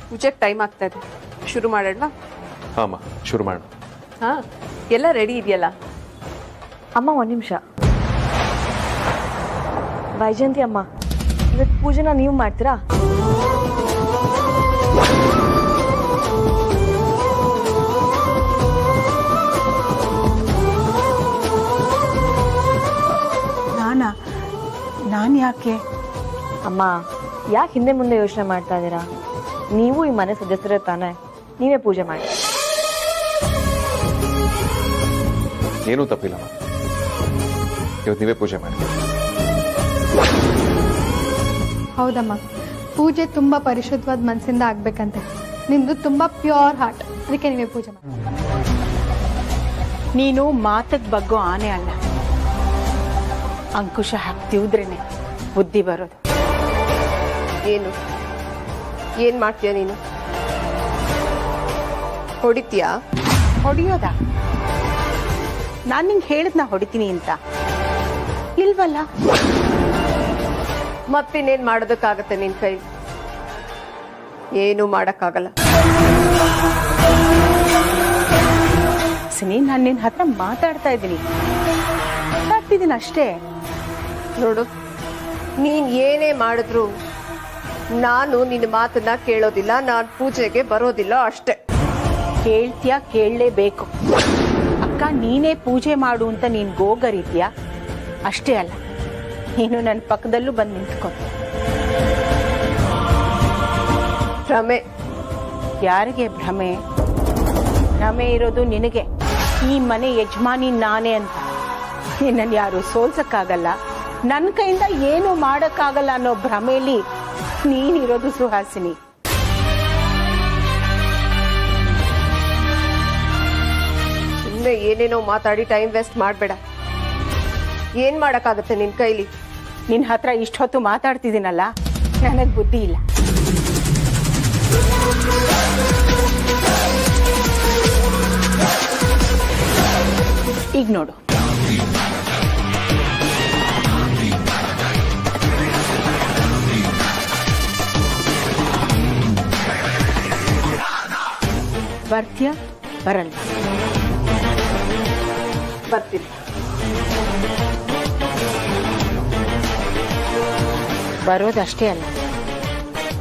ಪೂಜೆಗೆ ಟೈಮ್ ಆಗ್ತಾ ಇದೆ, ಶುರು ಮಾಡೋಣ? ಹಾಂ ಶುರು ಮಾಡೋಣ. ಹಾ, ಎಲ್ಲ ರೆಡಿ ಇದೆಯಲ್ಲ? ಅಮ್ಮ ಒಂದು ನಿಮಿಷ. ವೈಜಯಂತಿ ಅಮ್ಮ, ಇವತ್ತು ಪೂಜೆನ ನೀವು ಮಾಡ್ತೀರಾ? ನಾನು ಯಾಕೆ? ಅಮ್ಮ, ಯಾಕೆ ಹಿಂದೆ ಮುಂದೆ ಯೋಚನೆ ಮಾಡ್ತಾ ಇದ್ದೀರಾ? ನೀವು ಈ ಮನೆ ಸದಸ್ಯರೇ ತಾನೆ, ನೀವೇ ಪೂಜೆ ಮಾಡಿ. ಏನೂ ತಪ್ಪಿಲ್ಲಮ್ಮ, ಇವತ್ತು ನೀವೇ ಪೂಜೆ ಮಾಡಿ. ಹೌದಮ್ಮ, ಪೂಜೆ ತುಂಬಾ ಪರಿಶುದ್ಧವಾದ ಮನಸ್ಸಿಂದ ಆಗ್ಬೇಕಂತೆ. ನಿಮ್ದು ತುಂಬಾ ಪ್ಯೂರ್ ಹಾರ್ಟ್, ಅದಕ್ಕೆ ನೀವೇ ಪೂಜೆ ಮಾಡಿ. ನೀನು ಮಾತಕ್ಕೆ ಬಗ್ಗೋ ಆನೆ ಅಲ್ಲ, ಅಂಕುಶ ಹಾಕ್ತಿದ್ರೇನೆ ಬುದ್ಧಿ ಬರೋದು. ಏನ್ ಮಾಡ್ತೀಯ ನೀನು? ಹೊಡಿತೀಯಾ? ಹೊಡಿಯೋದ? ನಾನು ನಿಂಗೆ ಹೇಳಿದ್ನ ಹೊಡಿತೀನಿ ಅಂತ ಇಲ್ವಲ್ಲ. ಮತ್ತಿನ್ನೇನ್ ಮಾಡೋದಕ್ಕಾಗತ್ತೆ ನಿನ್ ಕೈ? ಏನು ಮಾಡಕ್ಕಾಗಲ್ಲ. ಸಿನಿ, ನಾನು ನಿನ್ನ ಹತ್ರ ಮಾತಾಡ್ತಾ ಇದ್ದೀನಿ ಅಷ್ಟೇ. ನೋಡು, ನೀನ್ ಏನೇ ಮಾಡಿದ್ರು ನಾನು ನಿನ್ನ ಮಾತನ್ನ ಕೇಳೋದಿಲ್ಲ, ನಾನು ಪೂಜೆಗೆ ಬರೋದಿಲ್ಲ ಅಷ್ಟೇ. ಕೇಳ್ತೀಯಾ? ಕೇಳಲೇಬೇಕು. ಅಕ್ಕ, ನೀನೇ ಪೂಜೆ ಮಾಡು ಅಂತ ನೀನು ಗೋಗರಿತೀಯಾ? ಅಷ್ಟೇ ಅಲ್ಲ, ನೀನು ನನ್ನ ಪಕ್ಕದಲ್ಲೂ ಬಂದು ನಿಂತ್ಕೊ. ಭ್ರಮೆ? ಯಾರಿಗೆ ಭ್ರಮೆ? ಭ್ರಮೆ ಇರೋದು ನಿನಗೆ. ಈ ಮನೆ ಯಜಮಾನಿ ನಾನೇ ಅಂತ. ನಿನ್ನನ್ನು ಯಾರು ಸೋಲ್ಸಕ್ಕಾಗಲ್ಲ, ನನ್ನ ಕೈಯಿಂದ ಏನು ಮಾಡಕ್ಕಾಗಲ್ಲ ಅನ್ನೋ ಭ್ರಮೆಯಲ್ಲಿ ನೀನಿರೋದು ಸುಹಾಸಿನಿ. ಸುಮ್ಮನೆ ಏನೇನೋ ಮಾತಾಡಿ ಟೈಮ್ ವೇಸ್ಟ್ ಮಾಡಬೇಡ. ಏನ್ ಮಾಡಕ್ಕಾಗತ್ತೆ ನಿನ್ ಕೈಲಿ? ನಿನ್ನ ಹತ್ರ ಇಷ್ಟೊತ್ತು ಮಾತಾಡ್ತಿದ್ದೀನಲ್ಲ, ನನಗೆ ಬುದ್ಧಿ ಇಲ್ಲ. ಈಗ ನೋಡು, ಬರ್ತೀಯ? ಬರಲ್ಲ? ಬರ್ತೀನಿ. ಬರೋದಷ್ಟೇ ಅಲ್ಲ,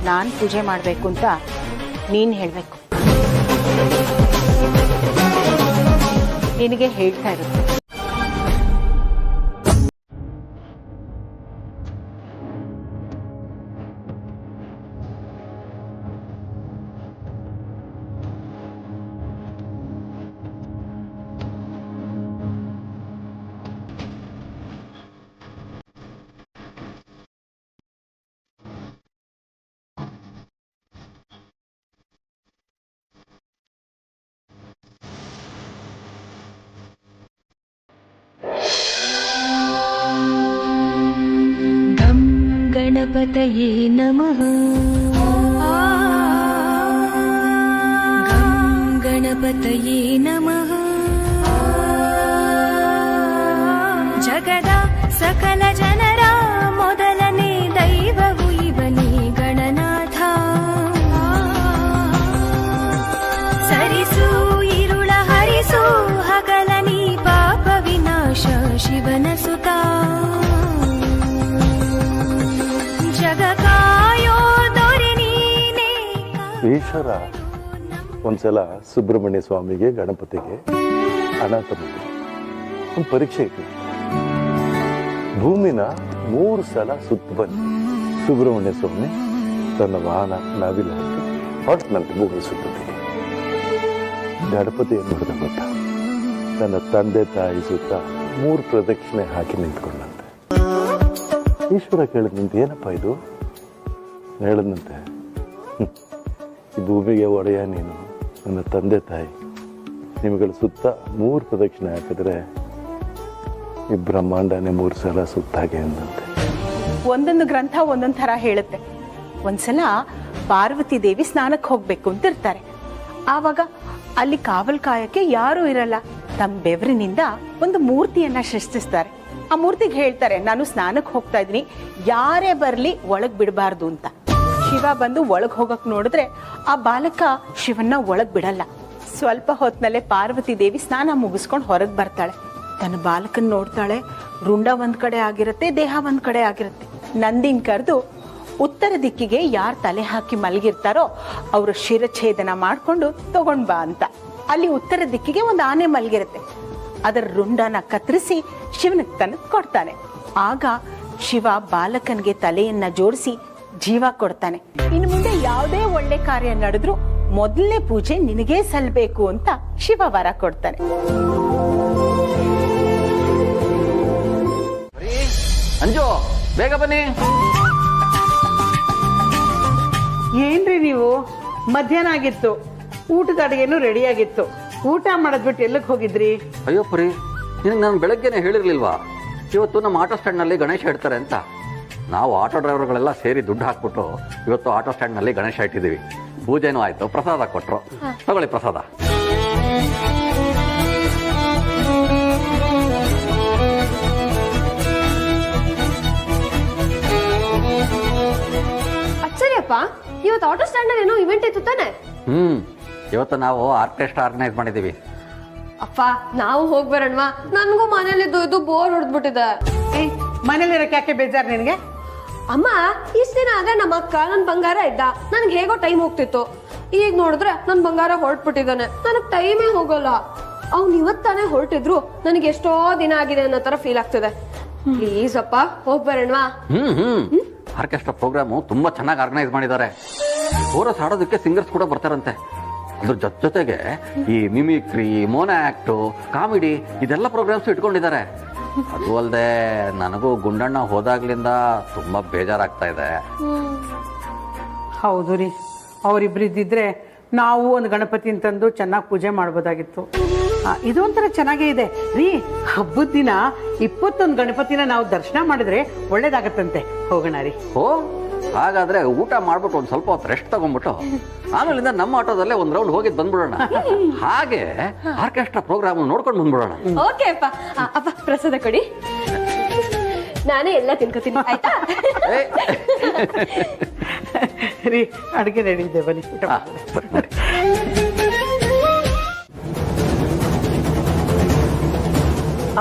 ನಾನು ಪೂಜೆ ಮಾಡಬೇಕು ಅಂತ ನೀನು ಹೇಳಬೇಕು. ನಿನಗೆ ಹೇಳ್ತಾ ಇರುತ್ತೆ. ಗಣಪತಯೇ ನಮಃ. ಗಣಪತಯೇ ನಮಃ. ಜಗದ ಸಕಲ ಜನರ ಮೊದಲನೇ ದೈವವು ಇವನೇ ಗಣನಾಥ. ಸರಿಸು ಇರುಳ ಹರಿಸು ಹಗಲ ನೀ ಪಾಪ ವಿನಾಶ ಶಿವನ ಸುತ. ಈಶ್ವರ ಒಂದ್ಸಲ ಸುಬ್ರಹ್ಮಣ್ಯ ಸ್ವಾಮಿಗೆ ಗಣಪತಿಗೆ ಅನಾಥ ಮಕ್ಕಳು ಒಂದು ಪರೀಕ್ಷೆ ಇತ್ತು. ಭೂಮಿನ 3 ಸಲ ಸುತ್ತ ಬಂದು ಸುಬ್ರಹ್ಮಣ್ಯ ಸ್ವಾಮಿ ತನ್ನ ವಾಹನ ನಾವಿಲ್ಲ ಹೊರಟಿನಂತೆ ಭೂಮಿ ಸುತ್ತಿಗೆ. ಗಣಪತಿ ಏನ್ ಮಾಡಿದ ಗೊತ್ತಾ? ತನ್ನ ತಂದೆ ತಾಯಿ ಸುತ್ತ 3 ಪ್ರದಕ್ಷಿಣೆ ಹಾಕಿ ನಿಂತ್ಕೊಂಡಂತೆ. ಈಶ್ವರ ಕೇಳಿದ್ ನಿಂತ ಏನಪ್ಪ ಇದು? ಹೇಳಿದಂತೆ, ಈ ಭೂಮಿಗೆ ಒಡೆಯ ನೀನು, ನನ್ನ ತಂದೆ ತಾಯಿ, ನಿಮ್ಗಳ ಸುತ್ತ 3 ಪ್ರದಕ್ಷಿಣೆ ಹಾಕಿದ್ರೆ ಈ ಬ್ರಹ್ಮಾಂಡನೇ 3 ಸಲ ಸುತ್ತಾಗೆ ಅಂದಂತೆ. ಒಂದೊಂದು ಗ್ರಂಥ ಒಂದೊಂದು ಥರ ಹೇಳುತ್ತೆ. ಒಂದ್ಸಲ ಪಾರ್ವತಿ ದೇವಿ ಸ್ನಾನಕ್ಕೆ ಹೋಗ್ಬೇಕು ಅಂತ ಇರ್ತಾರೆ. ಆವಾಗ ಅಲ್ಲಿ ಕಾವಲ್ ಕಾಯಕ್ಕೆ ಯಾರೂ ಇರಲ್ಲ. ತಮ್ಮ ಬೆವರಿನಿಂದ ಒಂದು ಮೂರ್ತಿಯನ್ನ ಸೃಷ್ಟಿಸ್ತಾರೆ. ಆ ಮೂರ್ತಿಗೆ ಹೇಳ್ತಾರೆ, ನಾನು ಸ್ನಾನಕ್ಕೆ ಹೋಗ್ತಾ ಇದ್ದೀನಿ, ಯಾರೇ ಬರ್ಲಿ ಒಳಗ್ ಬಿಡಬಾರ್ದು ಅಂತ. ಶಿವ ಬಂದು ಒಳಗ್ ಹೋಗಕ್ ನೋಡಿದ್ರೆ ಆ ಬಾಲಕ ಶಿವನ್ನ ಒಳಗ್ ಬಿಡಲ್ಲ. ಸ್ವಲ್ಪ ಹೊತ್ನಲ್ಲೇ ಪಾರ್ವತಿ ದೇವಿ ಸ್ನಾನ ಮುಗಿಸ್ಕೊಂಡು ಹೊರಗೆ ಬರ್ತಾಳೆ. ತನ್ನ ಬಾಲಕನ್ ನೋಡ್ತಾಳೆ. ರುಂಡ ಒಂದ್ ಕಡೆ ಆಗಿರುತ್ತೆ, ದೇಹ ಒಂದ್ ಕಡೆ ಆಗಿರುತ್ತೆ. ನಂದಿನ್ ಕರೆದು ಉತ್ತರ ದಿಕ್ಕಿಗೆ ಯಾರು ತಲೆ ಹಾಕಿ ಮಲಗಿರ್ತಾರೋ ಅವ್ರ ಶಿರಛೇದನ ಮಾಡ್ಕೊಂಡು ತಗೊಂಡ್ ಬಾ ಅಂತ. ಅಲ್ಲಿ ಉತ್ತರ ದಿಕ್ಕಿಗೆ ಒಂದು ಆನೆ ಮಲಗಿರುತ್ತೆ. ಅದರ ರುಂಡನ ಕತ್ತರಿಸಿ ಶಿವನಿಗೆ ತನಕ ಕೊಡ್ತಾನೆ. ಆಗ ಶಿವ ಬಾಲಕನ್ಗೆ ತಲೆಯನ್ನ ಜೋಡಿಸಿ ಜೀವ ಕೊಡ್ತಾನೆ. ಇನ್ನು ಮುಂದೆ ಯಾವುದೇ ಒಳ್ಳೆ ಕಾರ್ಯ ನಡೆದ್ರು ಮೊದಲನೇ ಪೂಜೆ ನಿನಗೇ ಸಲ್ಲಬೇಕು ಅಂತ ಶಿವ ವರ ಕೊಡ್ತಾನೆ. ಅಂಜು, ಬೇಗ ಬನ್ನಿ. ಏನ್ರಿ ನೀವು? ಮಧ್ಯಾಹ್ನ ಆಗಿತ್ತು, ಊಟದ ಅಡುಗೆನೂ ರೆಡಿ ಆಗಿತ್ತು. ಊಟ ಮಾಡೋದ್ಬಿಟ್ಟು ಎಲ್ಲಕ್ಕೆ ಹೋಗಿದ್ರಿ? ಅಯ್ಯೋ ಪರಿ, ನಿನಗೆ ನಾನು ಬೆಳಗ್ಗೆನೆ ಹೇಳಿರ್ಲಿಲ್ವಾ ಇವತ್ತು ನಮ್ಮ ಆಟೋ ಸ್ಟ್ಯಾಂಡ್ನಲ್ಲಿ ಗಣೇಶ ಇಡ್ತಾರೆ ಅಂತ? ನಾವು ಆಟೋ ಡ್ರೈವರ್ಗಳೆಲ್ಲ ಸೇರಿ ದುಡ್ಡು ಹಾಕ್ಬಿಟ್ಟು ಇವತ್ತು ಆಟೋ ಸ್ಟ್ಯಾಂಡ್ನಲ್ಲಿ ಗಣೇಶ ಇಟ್ಟಿದ್ದೀವಿ. ಪೂಜೆನೂ ಆಯಿತು, ಪ್ರಸಾದ ಕೊಟ್ಟರು. ತಗೊಳ್ಳಿ ಪ್ರಸಾದ. ಅಚ್ಚರಿಯಪ್ಪ, ಇವತ್ತು ಆಟೋ ಸ್ಟ್ಯಾಂಡ್ ಏನೋ ಇವೆಂಟ್ ಇತ್ತು ತಾನೆ? ಇವತ್ತು ನಾವು ಆರ್ಕೆಸ್ಟ್ರಾ ಆರ್ಗನೈಸ್ ಮಾಡಿದ್ದೀವಿ. ಅಪ್ಪ, ನಾವು ಹೋಗ್ಬರೋಣವಾ? ನನ್ಗೂ ಮನೇಲಿ ಇದು ಬೋರ್ ಹೊಡೆದ್ಬಿಟ್ಟಿದೆ. ಮನೇಲಿರಕ್ಕೆ ಯಾಕೆ ಬೇಜಾರು ನಿನಗೆ? ಅಮ್ಮ, ಇಷ್ಟ ದಿನ ಆದ್ರೆ ನಮ್ಮ ಅಕ್ಕ ನನ್ ಬಂಗಾರ ಇದ್ದ, ನನ್ಗೆ ಹೇಗೋ ಟೈಮ್ ಹೋಗ್ತಿತ್ತು. ಈಗ ನೋಡಿದ್ರೆ ನನ್ ಬಂಗಾರ ಹೊರಟ್ಬಿಟ್ಟಿದ್ದಾನೆ, ನನಗ್ ಟೈಮೇ ಹೋಗಲ್ಲ. ಅವ್ನು ಇವತ್ತಾನೆ ಹೊರಟಿದ್ರು ನನಗೆ ಎಷ್ಟೋ ದಿನ ಆಗಿದೆ ಅನ್ನೋ ತರ ಫೀಲ್ ಆಗ್ತಿದೆ. ಪ್ಲೀಸ್ ಅಪ್ಪ, ಹೋಗ್ಬರೋಣವಾ? ಆರ್ಕೆಸ್ಟ್ರಾ ಪ್ರೋಗ್ರಾಮು ತುಂಬಾ ಚೆನ್ನಾಗಿ ಆರ್ಗನೈಸ್ ಮಾಡಿದ್ದಾರೆ. ಕೋರಸ್ ಹಾಡೋದಕ್ಕೆ ಸಿಂಗರ್ಸ್ ಕೂಡ ಬರ್ತಾರಂತೆ. ಅದ್ರ ಜೊತೆಗೆ ಈ ಮಿಮಿಕ್ರಿ, ಮೋನೋ ಆಕ್ಟು, ಕಾಮಿಡಿ ಇದೆಲ್ಲ ಪ್ರೋಗ್ರಾಮ್ಸ್ ಇಟ್ಕೊಂಡಿದ್ದಾರೆ. ಅದು ಅಲ್ಲದೆ ನನಗೂ ಗುಂಡಣ್ಣ ಹೋದಾಗ್ಲಿಂದ ತುಂಬಾ ಬೇಜಾರಾಗ್ತಾ ಇದೆ. ಹೌದು ರೀ, ಅವರಿಬ್ರು ಇದ್ದಿದ್ರೆ ನಾವು ಒಂದು ಗಣಪತಿ ತಂದು ಚೆನ್ನಾಗಿ ಪೂಜೆ ಮಾಡ್ಬೋದಾಗಿತ್ತು. ಇದು ಒಂಥರ ಚೆನ್ನಾಗೇ ಇದೆ ರೀ. ಹಬ್ಬದ ದಿನ 21 ಗಣಪತಿನ ನಾವು ದರ್ಶನ ಮಾಡಿದ್ರೆ ಒಳ್ಳೇದಾಗತ್ತಂತೆ. ಹೋಗೋಣ ರೀ. ಓ, ಹಾಗಾದ್ರೆ ಊಟ ಮಾಡ್ಬಿಟ್ಟು ಒಂದ್ ಸ್ವಲ್ಪ ಹೊತ್ತು ರೆಸ್ಟ್ ತಗೊಂಡ್ಬಿಟ್ಟು ಆಮೇಲಿಂದ ನಮ್ಮ ಆಟೋದಲ್ಲೇ ಒಂದ್ ರೌಂಡ್ ಹೋಗಿದ್ ಬಂದ್ಬಿಡೋಣ. ಹಾಗೆ ಆರ್ಕೆಸ್ಟ್ರಾ ಪ್ರೋಗ್ರಾಮ್ ನೋಡ್ಕೊಂಡು ಬಂದ್ಬಿಡೋಣ. ಓಕೆ ಅಪ್ಪ. ಅಪ್ಪ, ಪ್ರಸಾದ ಕೊಡಿ, ನಾನೇ ಎಲ್ಲ ತಿನ್ಕೋತೀನಿ, ಆಯ್ತಾ? ರೀ, ಅಡುಗೆ ರೆಡಿ ಇದೆ, ಬನ್ನಿ.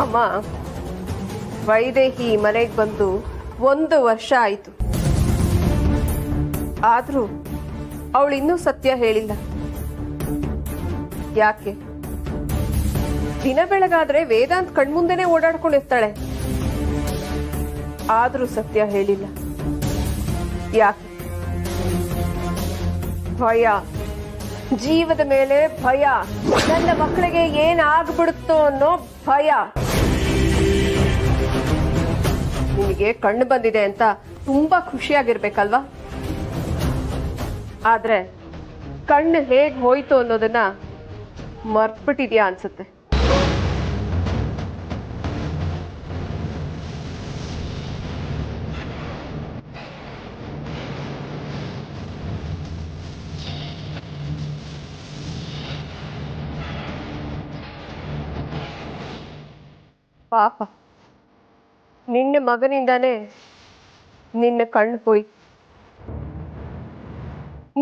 ಅಮ್ಮ, ವೈದೇಹಿ ಮನೆಗೆ ಬಂದು 1 ವರ್ಷ ಆಯ್ತು. ಆದ್ರೂ ಅವಳು ಇನ್ನೂ ಸತ್ಯ ಹೇಳಿಲ್ಲ. ಯಾಕೆ? ದಿನ ಬೆಳಗಾದ್ರೆ ವೇದಾಂತ್ ಕಣ್ಮುಂದೆನೆ ಓಡಾಡ್ಕೊಂಡಿರ್ತಾಳೆ. ಆದ್ರೂ ಸತ್ಯ ಹೇಳಿಲ್ಲ. ಯಾಕೆ? ಭಯ, ಜೀವದ ಮೇಲೆ ಭಯ. ನನ್ನ ಮಕ್ಕಳಿಗೆ ಏನಾಗ್ಬಿಡುತ್ತೋ ಅನ್ನೋ ಭಯ. ನಿನಗೆ ಕಣ್ಣು ಬಂದಿದೆ ಅಂತ ತುಂಬಾ ಖುಷಿಯಾಗಿರ್ಬೇಕಲ್ವಾ? ಆದ್ರೆ ಕಣ್ಣು ಹೇಗ್ ಹೋಯ್ತು ಅನ್ನೋದನ್ನ ಮರ್ತ್ಬಿಟ್ಟಿದ್ಯಾ ಅನ್ಸುತ್ತೆ. ಪಾಪ, ನಿನ್ನ ಮಗನಿಂದಾನೇ ನಿನ್ನ ಕಣ್ಣು ಹೋಯ್ತು.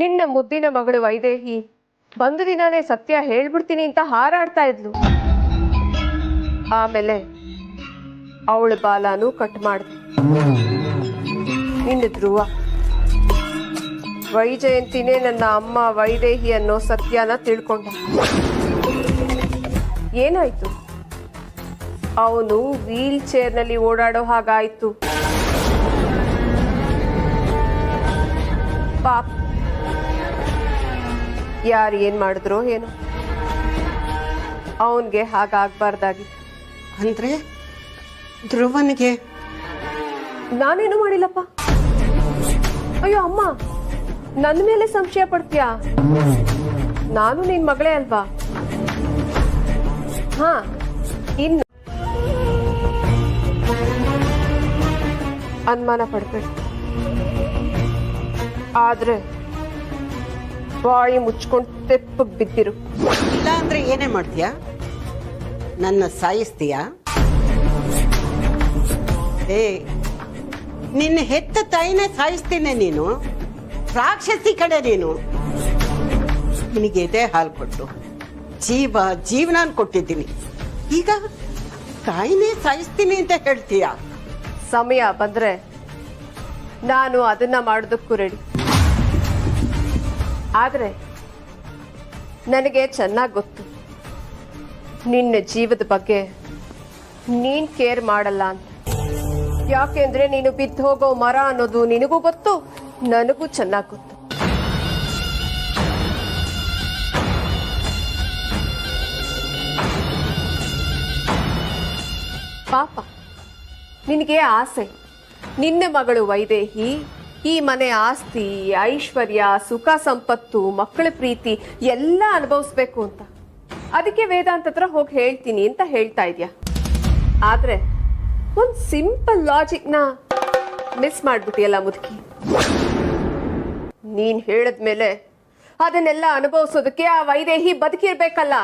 ನಿನ್ನ ಮುದ್ದಿನ ಮಗಳು ವೈದೇಹಿ ಬಂದ ದಿನಾನೇ ಸತ್ಯ ಹೇಳ್ಬಿಡ್ತೀನಿ ಅಂತ ಹಾರಾಡ್ತಾ ಇದ್ಲು. ಆಮೇಲೆ ಅವಳ ಬಾಲಾನು ಕಟ್ ಮಾಡಿದೆ. ನಿನ್ನ ಧ್ರುವ, ವೈಜಯಂತಿನೇ ನನ್ನ ಅಮ್ಮ ವೈದೇಹಿ ಅನ್ನೋ ಸತ್ಯನ ತಿಳ್ಕೊಂಡ. ಏನಾಯ್ತು? ಅವನು ವೀಲ್ ಚೇರ್ನಲ್ಲಿ ಓಡಾಡೋ ಹಾಗಾಯ್ತು. ಪಾಪ, ಯಾರು ಏನ್ ಮಾಡಿದ್ರು ಏನು, ಅವನ್ಗೆ ಹಾಗಾಗ್ಬಾರ್ದಾಗಿತ್ತು. ಅಂದ್ರೆ ಧ್ರುವನಿಗೆ ನಾನೇನು ಮಾಡಿಲ್ಲಪ್ಪ. ಅಯ್ಯೋ ಅಮ್ಮ, ನನ್ನ ಮೇಲೆ ಸಂಶಯ ಪಡ್ತೀಯಾ? ನಾನು ನಿನ್ ಮಗಳೇ ಅಲ್ವಾ? ಹಾ, ಇನ್ನು ಅನುಮಾನ ಪಡ್ಬೇಡ. ಆದ್ರೆ ಬಾಯಿ ಮುಚ್ಕೊಂಡು ತೆಪ್ಪಗ್ ಬಿದ್ದಿರು. ಇಲ್ಲ ಅಂದ್ರೆ ಏನೇ ಮಾಡ್ತೀಯಾ? ನನ್ನ ಸಾಯಿಸ್ತೀಯಾ? ಏ, ನಿನ್ನ ಹೆತ್ತ ತಾಯಿನೇ ಸಾಯಿಸ್ತೀನಿ ನೀನು. ರಾಕ್ಷಸಿ ಕಡೆ ನೀನು. ನಿನಗೆ ಎದೆ ಹಾಲು ಕೊಟ್ಟು ಜೀವನ ಕೊಟ್ಟಿದ್ದೀನಿ. ಈಗ ತಾಯಿನೇ ಸಾಯಿಸ್ತೀನಿ ಅಂತ ಹೇಳ್ತೀಯ? ಸಮಯ ಬಂದ್ರೆ ನಾನು ಅದನ್ನ ಮಾಡೋದಕ್ಕೂ ರೆಡಿ. ಆದ್ರೆ ನನಗೆ ಚೆನ್ನಾಗಿ ಗೊತ್ತು ನಿನ್ನ ಜೀವದ ಬಗ್ಗೆ ನೀನ್ ಕೇರ್ ಮಾಡಲ್ಲ ಅಂತ. ಯಾಕೆಂದ್ರೆ ನೀನು ಬಿದ್ದು ಹೋಗೋ ಮರ ಅನ್ನೋದು ನಿನಗೂ ಗೊತ್ತು, ನನಗೂ ಚೆನ್ನಾಗಿ ಗೊತ್ತು. ಪಾಪ ನಿನಗೆ ಆಸೆ ನಿನ್ನ ಮಗಳು ವೈದೇಹಿ ಈ ಮನೆ ಆಸ್ತಿ, ಐಶ್ವರ್ಯ, ಸುಖ ಸಂಪತ್ತು, ಮಕ್ಕಳ ಪ್ರೀತಿ ಎಲ್ಲ ಅನುಭವಿಸ್ಬೇಕು ಅಂತ. ಅದಕ್ಕೆ ವೇದಾಂತ ಹತ್ರ ಹೋಗಿ ಹೇಳ್ತೀನಿ ಅಂತ ಹೇಳ್ತಾ ಇದ್ಯಾ. ಆದ್ರೆ ಒಂದ್ ಸಿಂಪಲ್ ಲಾಜಿಕ್ ನ ಮಿಸ್ ಮಾಡ್ಬಿಟ್ಟಿಯಲ್ಲ ಮುದುಕಿ. ನೀನ್ ಹೇಳದ್ಮೇಲೆ ಅದನ್ನೆಲ್ಲ ಅನುಭವಿಸೋದಕ್ಕೆ ಆ ವೈದೇಹಿ ಬದುಕಿರ್ಬೇಕಲ್ಲ.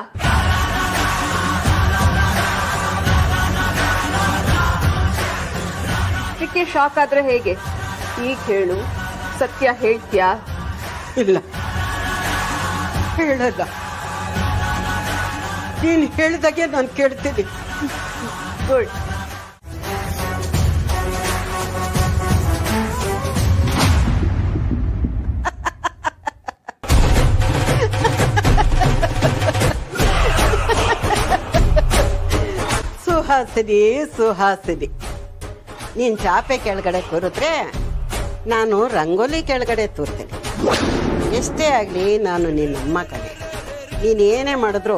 ಇದಕ್ಕೆ ಶಾಕ್ ಆದ್ರೆ ಹೇಗೆ? ಈಗ ಹೇಳು, ಸತ್ಯ ಹೇಳ್ತೀಯಾ? ಇಲ್ಲ, ಹೇಳಲ್ಲ. ನೀನು ಹೇಳಿದಾಗೆ ನಾನು ಕೇಳ್ತೀನಿ. ಗುಡ್. ಸುಹಾಸಿನಿ, ನೀನ್ ಚಾಪೆ ಕೆಳಗಡೆ ಕೂರಿದ್ರೆ ನಾನು ರಂಗೋಲಿ ಕೆಳಗಡೆ ತೂರ್ತೀನಿ. ಎಷ್ಟೇ ಆಗ್ಲಿ ನಾನು ನಿನ್ನ ಅಮ್ಮ ಕಡೆ. ನೀನೇನೇ ಮಾಡಿದ್ರು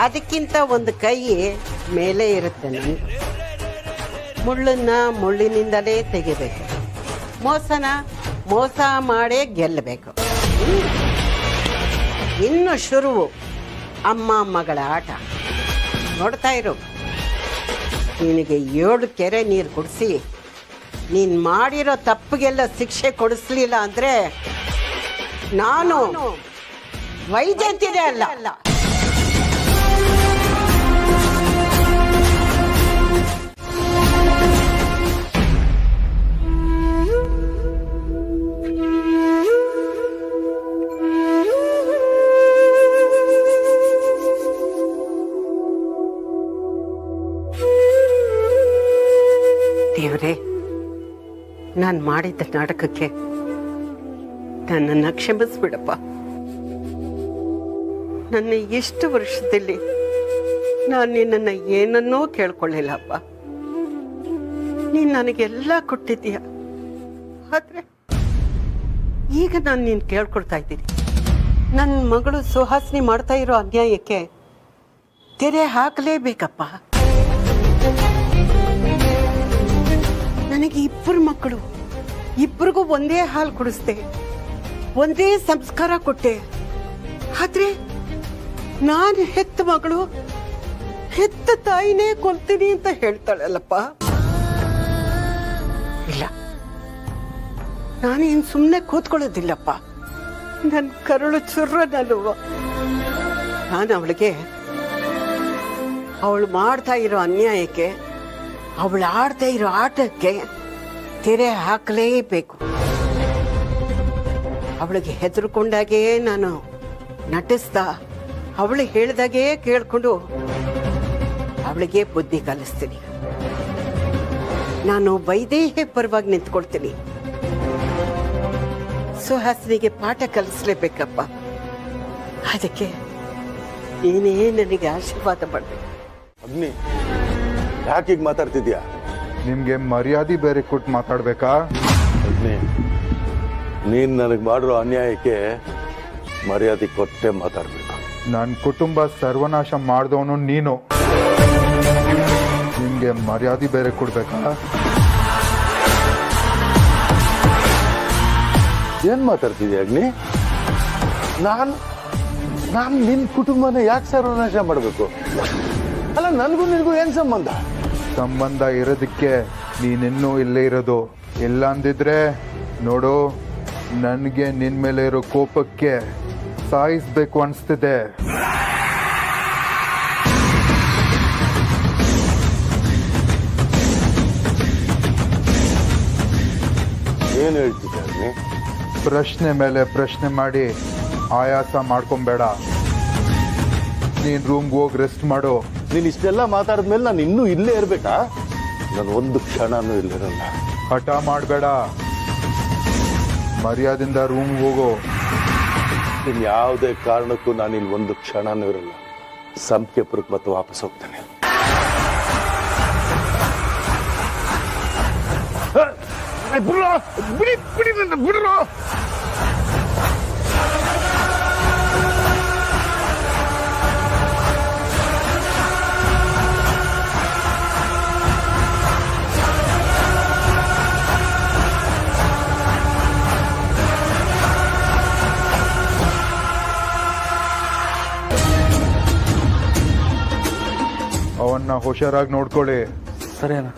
ಅದಕ್ಕಿಂತ ಒಂದು ಕೈ ಮೇಲೆ ಇರುತ್ತೆ. ನನಗೆ ಮುಳ್ಳನ್ನ ಮುಳ್ಳಿನಿಂದಲೇ ತೆಗಿಬೇಕು, ಮೋಸ ಮಾಡೇ ಗೆಲ್ಲಬೇಕು. ಇನ್ನು ಶುರು ಅಮ್ಮ ಮಗಳ ಆಟ. ನೋಡ್ತಾ ಇರು, ನಿನಗೆ 7 ಕೆರೆ ನೀರು ಕುಡಿಸಿ ನೀನ್ ಮಾಡಿರೋ ತಪ್ಪಿಗೆಲ್ಲ ಶಿಕ್ಷೆ ಕೊಡಿಸ್ಲಿಲ್ಲ ಅಂದ್ರೆ ನಾನು ವೈದ್ಯಂತಿದೆ ಅಲ್ಲ. ದೇವರೇ, ನಾನು ಮಾಡಿದ್ದ ನಾಟಕಕ್ಕೆ ನನ್ನನ್ನು ಕ್ಷಮಿಸ್ಬಿಡಪ್ಪ. ನನ್ನ ಎಷ್ಟು ವರ್ಷದಲ್ಲಿ ನಾನು ನಿನ್ನನ್ನು ಏನನ್ನೂ ಕೇಳ್ಕೊಳ್ಳಿಲ್ಲಪ್ಪ. ನೀನು ನನಗೆಲ್ಲ ಕೊಟ್ಟಿದ್ದೀಯ. ಆದ್ರೆ ಈಗ ನಾನು ನೀನು ಕೇಳ್ಕೊಳ್ತಾ ಇದ್ದೀನಿ. ನನ್ನ ಮಗಳು ಸುಹಾಸಿನಿ ಮಾಡ್ತಾ ಇರೋ ಅನ್ಯಾಯಕ್ಕೆ ತೆರೆ ಹಾಕಲೇಬೇಕಪ್ಪ. ನನಗೆ 2 ಮಕ್ಕಳು, 2 ಒಂದೇ ಹಾಲು ಕುಡಿಸ್ದೆ, ಒಂದೇ ಸಂಸ್ಕಾರ ಕೊಟ್ಟೆ. ಆದ್ರೆ ನಾನು ಹೆತ್ತ ಮಗಳು ಹೆತ್ತ ತಾಯಿನೇ ಕೊಲ್ತೀನಿ ಅಂತ ಹೇಳ್ತಾಳಲ್ಲಪ್ಪ. ಇಲ್ಲ, ನಾನೇನು ಸುಮ್ಮನೆ ಕೂತ್ಕೊಳ್ಳೋದಿಲ್ಲಪ್ಪ. ನನ್ನ ಕರುಳು ಚುರ್ರನಲ್ವ. ನಾನು ಅವಳಿಗೆ ಅವಳು ಮಾಡ್ತಾ ಇರೋ ಅನ್ಯಾಯಕ್ಕೆ, ಅವಳು ಆಡ್ತಾ ಇರೋ ಆಟಕ್ಕೆ ತೆರೆ ಹಾಕಲೇಬೇಕು. ಅವಳಿಗೆ ಹೆದರ್ಕೊಂಡಾಗೆ ನಾನು ನಟಿಸ್ತಾ, ಅವಳು ಹೇಳ್ದಾಗೆ ಕೇಳ್ಕೊಂಡು ಅವಳಿಗೆ ಬುದ್ಧಿ ಕಲಿಸ್ತೀನಿ. ನಾನು ವೈದೇಹಿ ಪರವಾಗಿ ನಿಂತ್ಕೊಳ್ತೀನಿ. ಸುಹಾಸಿನಿಗೆ ಪಾಠ ಕಲಿಸ್ಲೇಬೇಕಪ್ಪ. ಅದಕ್ಕೆ ನೀನೇ ನನಗೆ ಆಶೀರ್ವಾದ ಮಾಡಬೇಕು. ಅಗ್ನಿ, ಯಾಕೀಗ ಮಾತಾಡ್ತಿದ್ಯಾ? ನಿಮ್ಗೆ ಮರ್ಯಾದೆ ಬೇರೆ ಕೊಟ್ಟು ಮಾತಾಡ್ಬೇಕಾ? ಅಗ್ನಿ, ನೀನ್ ನನಗೆ ಮಾಡಿರೋ ಅನ್ಯಾಯಕ್ಕೆ ಮರ್ಯಾದೆ ಕೊಟ್ಟೆ ಮಾತಾಡ್ಬೇಕು. ನನ್ನ ಕುಟುಂಬ ಸರ್ವನಾಶ ಮಾಡಿದವನು ನೀನು. ನಿಮ್ಗೆ ಮರ್ಯಾದೆ ಬೇರೆ ಕೊಡ್ಬೇಕಾ? ಏನ್ ಮಾತಾಡ್ತಿದ್ಯಾ ಅಗ್ನಿ? ನಾನು ನಿನ್ ಕುಟುಂಬನ ಯಾಕೆ ಸರ್ವನಾಶ ಮಾಡಬೇಕು? ಅಲ್ಲ, ನನಗೂ ನಿನಗೂ ಏನ್ ಸಂಬಂಧ? ಸಂಬಂಧ ಇರೋದಕ್ಕೆ ನೀನಿನ್ನೂ ಇಲ್ಲೇ ಇರೋದು. ಇಲ್ಲ ಅಂದಿದ್ರೆ ನೋಡು, ನನಗೆ ನಿನ್ ಮೇಲೆ ಇರೋ ಕೋಪಕ್ಕೆ ಸಾಯಿಸ್ಬೇಕು ಅನಿಸ್ತಿದೆ. ಏನ್ ಹೇಳ್ತಿದ್ದೆ ಅಗ್ನಿ? ಪ್ರಶ್ನೆ ಮೇಲೆ ಪ್ರಶ್ನೆ ಮಾಡಿ ಆಯಾಸ ಮಾಡ್ಕೊಂಬೇಡ. ನೀನ್ ರೂಮ್ಗೆ ಹೋಗಿ ರೆಸ್ಟ್ ಮಾಡು. ನೀನ್ ಇಷ್ಟೆಲ್ಲ ಮಾತಾಡಿದ್ಮೇಲೆ ನಾನು ಇನ್ನೂ ಇಲ್ಲೇ ಇರ್ಬೇಕಾ? ನಾನು ಒಂದು ಕ್ಷಣನೂ ಇಲ್ಲಿರಲ್ಲ. ಹಠ ಮಾಡಬೇಡ, ಮರ್ಯಾದಿಂದ ರೂಮ್ಗೆ ಹೋಗು. ಇನ್ ಯಾವುದೇ ಕಾರಣಕ್ಕೂ ನಾನು ಇಲ್ಲಿ ಒಂದು ಕ್ಷಣನೂ ಇರಲ್ಲ. ಸಂಖ್ಯೆಪುರಕ್ಕೆ ಮತ್ತೆ ವಾಪಸ್ ಹೋಗ್ತೇನೆ. ಬಿಡ್ರೋ. ಅವನ್ನ ಹುಷಾರಾಗಿ ನೋಡ್ಕೊಳ್ಳಿ. ಸರಿ ಅಣ್ಣ.